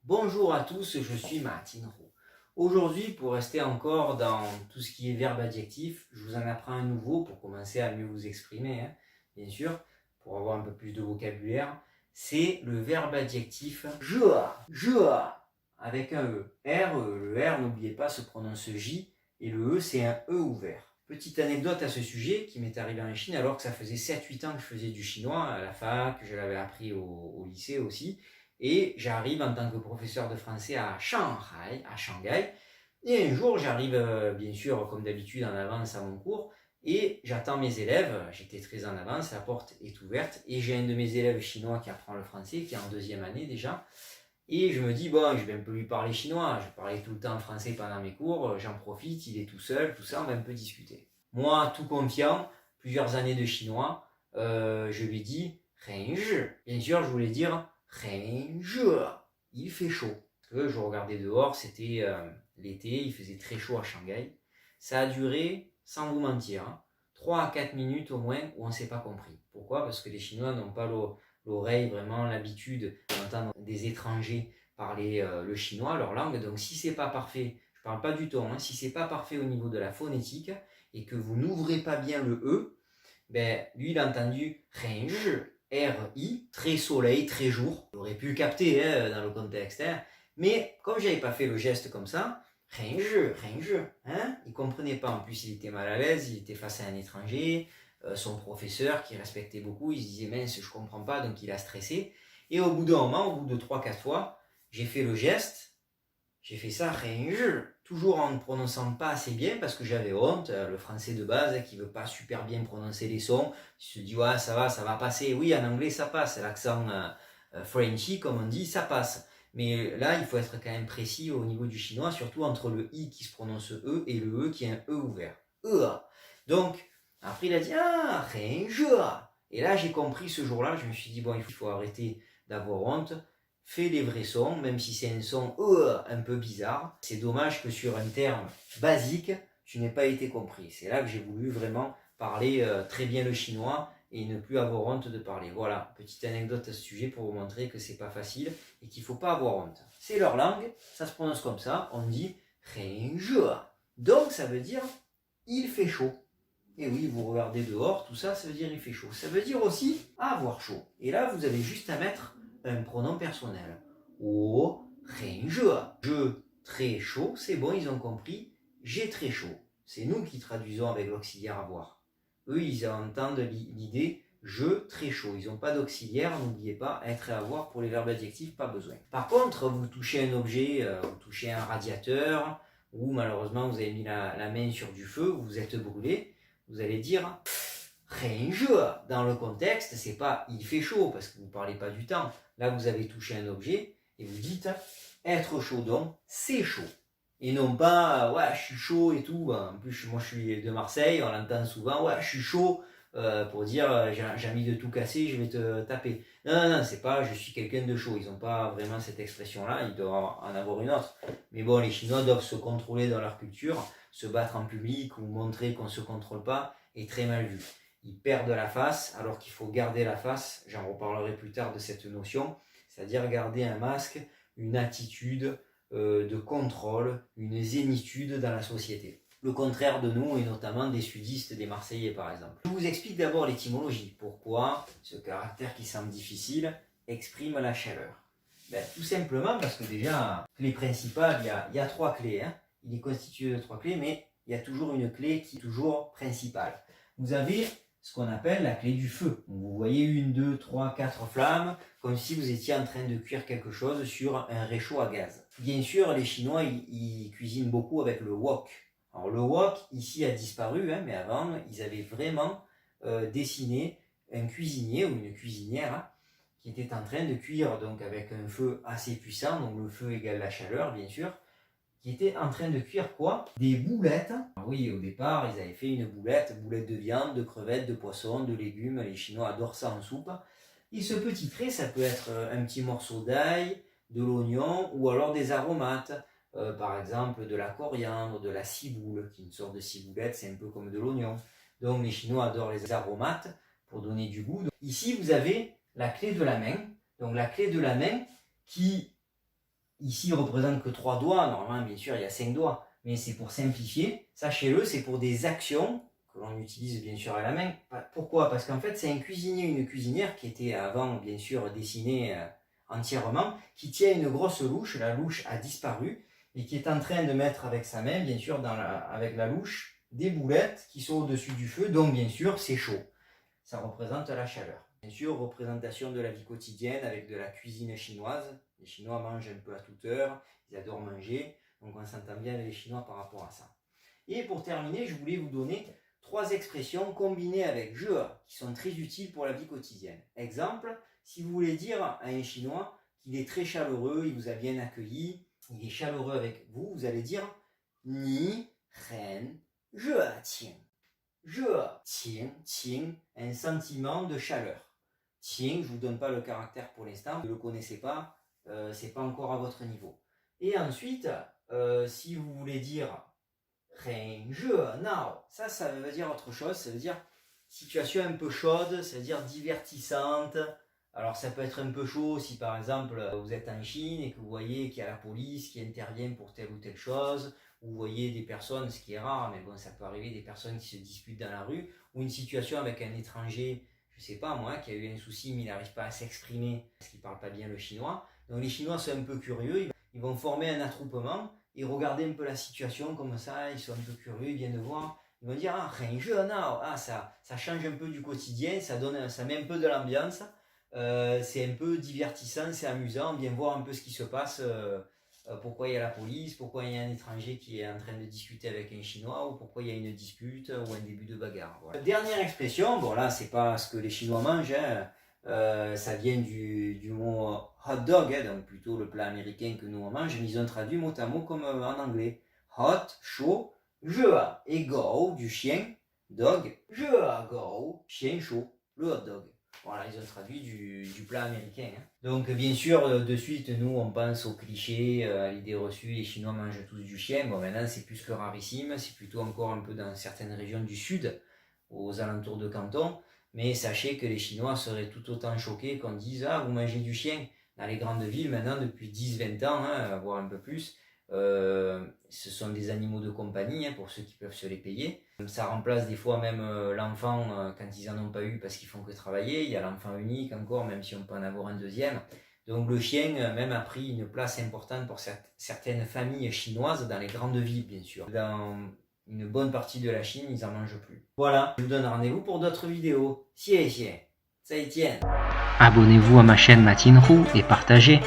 Bonjour à tous, je suis Martin Roux. Aujourd'hui, pour rester encore dans tout ce qui est verbe adjectif, je vous en apprends un nouveau pour commencer à mieux vous exprimer, bien sûr, pour avoir un peu plus de vocabulaire. C'est le verbe adjectif je, avec un E. Le R, n'oubliez pas, se prononce J, et le E, c'est un E ouvert. Petite anecdote à ce sujet qui m'est arrivée en Chine alors que ça faisait 7-8 ans que je faisais du chinois à la fac, que je l'avais appris au lycée aussi. Et j'arrive en tant que professeur de français à Shanghai. Et un jour, j'arrive bien sûr comme d'habitude en avance à mon cours et j'attends mes élèves. J'étais très en avance, la porte est ouverte et j'ai un de mes élèves chinois qui apprend le français, qui est en 2e année déjà. Et je me dis, bon, je vais un peu lui parler chinois. Je parlais tout le temps français pendant mes cours, j'en profite, il est tout seul, tout ça, on va un peu discuter. Moi, tout confiant, plusieurs années de chinois, je lui dis, Renji. Bien sûr, je voulais dire, Renji. Il fait chaud. Parce que je regardais dehors, c'était l'été, il faisait très chaud à Shanghai. Ça a duré, sans vous mentir, 3 à 4 minutes au moins où on ne s'est pas compris. Pourquoi ? Parce que les Chinois n'ont pas l'oreille, vraiment l'habitude d'entendre des étrangers parler le chinois, leur langue. Donc si c'est pas parfait, je parle pas du ton, si c'est pas parfait au niveau de la phonétique et que vous n'ouvrez pas bien le E, ben lui il a entendu Renji, R-I, très soleil, très jour. Il aurait pu le capter dans le contexte, mais comme j'avais pas fait le geste comme ça, Renji, il comprenait pas. En plus il était mal à l'aise, il était face à un étranger. Son professeur qui respectait beaucoup, il se disait mince je comprends pas, donc il a stressé. Et au bout d'un moment, au bout de 3-4 fois, j'ai fait le geste, j'ai fait ça, toujours en ne prononçant pas assez bien parce que j'avais honte, le français de base qui veut pas super bien prononcer les sons, il se dit ouais ça va passer, oui en anglais ça passe, l'accent Frenchy comme on dit, ça passe. Mais là il faut être quand même précis au niveau du chinois, surtout entre le I qui se prononce E et le E qui est un E ouvert. Donc, après, il a dit ah, et là, j'ai compris ce jour-là, je me suis dit, bon, il faut arrêter d'avoir honte, fais les vrais sons, même si c'est un son un peu bizarre. C'est dommage que sur un terme basique, tu n'aies pas été compris. C'est là que j'ai voulu vraiment parler très bien le chinois et ne plus avoir honte de parler. Voilà, petite anecdote à ce sujet pour vous montrer que c'est pas facile et qu'il ne faut pas avoir honte. C'est leur langue, ça se prononce comme ça, on dit donc ça veut dire il fait chaud. Et oui, vous regardez dehors, tout ça, ça veut dire il fait chaud. Ça veut dire aussi avoir chaud. Et là, vous avez juste à mettre un pronom personnel. Oh, je très chaud, c'est bon, ils ont compris. J'ai très chaud. C'est nous qui traduisons avec l'auxiliaire avoir. Eux, ils entendent l'idée je très chaud. Ils n'ont pas d'auxiliaire, n'oubliez pas, être et avoir pour les verbes adjectifs, pas besoin. Par contre, vous touchez un objet, vous touchez un radiateur, ou malheureusement vous avez mis la main sur du feu, vous êtes brûlé. Vous allez dire dans le contexte, c'est pas il fait chaud parce que vous ne parlez pas du temps. Là, vous avez touché un objet et vous dites être chaud, donc c'est chaud. Et non pas ouais, je suis chaud et tout. En plus, moi je suis de Marseille, on l'entend souvent, ouais, je suis chaud pour dire j'ai envie de tout casser, je vais te taper. Non, c'est pas je suis quelqu'un de chaud. Ils n'ont pas vraiment cette expression-là, ils doivent en avoir une autre. Mais bon, les Chinois doivent se contrôler dans leur culture. Se battre en public ou montrer qu'on ne se contrôle pas est très mal vu. Ils perdent la face alors qu'il faut garder la face, j'en reparlerai plus tard de cette notion, c'est-à-dire garder un masque, une attitude de contrôle, une zénitude dans la société. Le contraire de nous et notamment des sudistes, des Marseillais par exemple. Je vous explique d'abord l'étymologie, pourquoi ce caractère qui semble difficile exprime la chaleur. Tout simplement parce que déjà, clé principale, il y a 3 clés. Il est constitué de 3 clés, mais il y a toujours une clé qui est toujours principale. Vous avez ce qu'on appelle la clé du feu. Vous voyez 1, 2, 3, 4 flammes, comme si vous étiez en train de cuire quelque chose sur un réchaud à gaz. Bien sûr, les Chinois, ils cuisinent beaucoup avec le wok. Alors le wok, ici, a disparu, mais avant, ils avaient vraiment dessiné un cuisinier ou une cuisinière qui était en train de cuire donc avec un feu assez puissant, donc le feu égale la chaleur, bien sûr, qui était en train de cuire quoi ? Des boulettes. Alors oui, au départ, ils avaient fait une boulette de viande, de crevettes, de poisson, de légumes. Les Chinois adorent ça en soupe. Et ce petit trait, ça peut être un petit morceau d'ail, de l'oignon ou alors des aromates. Par exemple, de la coriandre, de la ciboule, qui est une sorte de ciboulette, c'est un peu comme de l'oignon. Donc les Chinois adorent les aromates pour donner du goût. Donc, ici, vous avez la clé de la main. Donc la clé de la main qui ici représente que 3 doigts, normalement bien sûr il y a 5 doigts, mais c'est pour simplifier, sachez-le, c'est pour des actions que l'on utilise bien sûr à la main. Pourquoi? Parce qu'en fait c'est un cuisinier, une cuisinière qui était avant bien sûr dessinée entièrement, qui tient une grosse louche, la louche a disparu, et qui est en train de mettre avec sa main, bien sûr avec la louche, des boulettes qui sont au-dessus du feu, donc bien sûr c'est chaud. Ça représente la chaleur. Bien sûr, représentation de la vie quotidienne avec de la cuisine chinoise. Les Chinois mangent un peu à toute heure, ils adorent manger, donc on s'entend bien avec les Chinois par rapport à ça. Et pour terminer, je voulais vous donner 3 expressions combinées avec je qui sont très utiles pour la vie quotidienne. Exemple, si vous voulez dire à un Chinois qu'il est très chaleureux, il vous a bien accueilli, il est chaleureux avec vous, vous allez dire ni ren je tiens. Je tiens, un sentiment de chaleur. Tiens, je ne vous donne pas le caractère pour l'instant, vous ne le connaissez pas, c'est pas encore à votre niveau. Et ensuite, si vous voulez dire je now, ça veut dire autre chose, ça veut dire situation un peu chaude, ça veut dire divertissante. Alors ça peut être un peu chaud si par exemple vous êtes en Chine et que vous voyez qu'il y a la police qui intervient pour telle ou telle chose, ou vous voyez des personnes, ce qui est rare, mais bon ça peut arriver, des personnes qui se disputent dans la rue, ou une situation avec un étranger, je sais pas moi, qui a eu un souci mais il n'arrive pas à s'exprimer parce qu'il ne parle pas bien le chinois. Donc les Chinois sont un peu curieux, ils vont former un attroupement et regarder un peu la situation comme ça, ils sont un peu curieux, ils viennent voir. Ils vont dire ça change un peu du quotidien, ça met un peu de l'ambiance. C'est un peu divertissant, c'est amusant, on vient voir un peu ce qui se passe, pourquoi il y a la police, pourquoi il y a un étranger qui est en train de discuter avec un Chinois, ou pourquoi il y a une dispute ou un début de bagarre. Voilà. Dernière expression, bon là c'est pas ce que les Chinois mangent, ça vient du mot hot dog, donc plutôt le plat américain que nous on mange, mais ils ont traduit mot à mot comme en anglais. Hot, chaud, je et go, du chien, dog, je go, chien chaud, le hot dog. Voilà, ils ont traduit du plat américain. Donc bien sûr, de suite, nous, on pense au cliché, à l'idée reçue, les Chinois mangent tous du chien. Bon, maintenant, c'est plus que rarissime, c'est plutôt encore un peu dans certaines régions du sud, aux alentours de Canton. Mais sachez que les Chinois seraient tout autant choqués qu'on dise « Ah, vous mangez du chien !» Dans les grandes villes, maintenant, depuis 10-20 ans, voire un peu plus, ce sont des animaux de compagnie, pour ceux qui peuvent se les payer. Ça remplace des fois même l'enfant quand ils n'en ont pas eu parce qu'ils font que travailler. Il y a l'enfant unique encore, même si on peut en avoir un deuxième. Donc le chien même a pris une place importante pour certaines familles chinoises dans les grandes villes, bien sûr. Dans une bonne partie de la Chine, ils n'en mangent plus. Voilà, je vous donne rendez-vous pour d'autres vidéos. Xie xie, 再见. Abonnez-vous à ma chaîne Matinrou et partagez.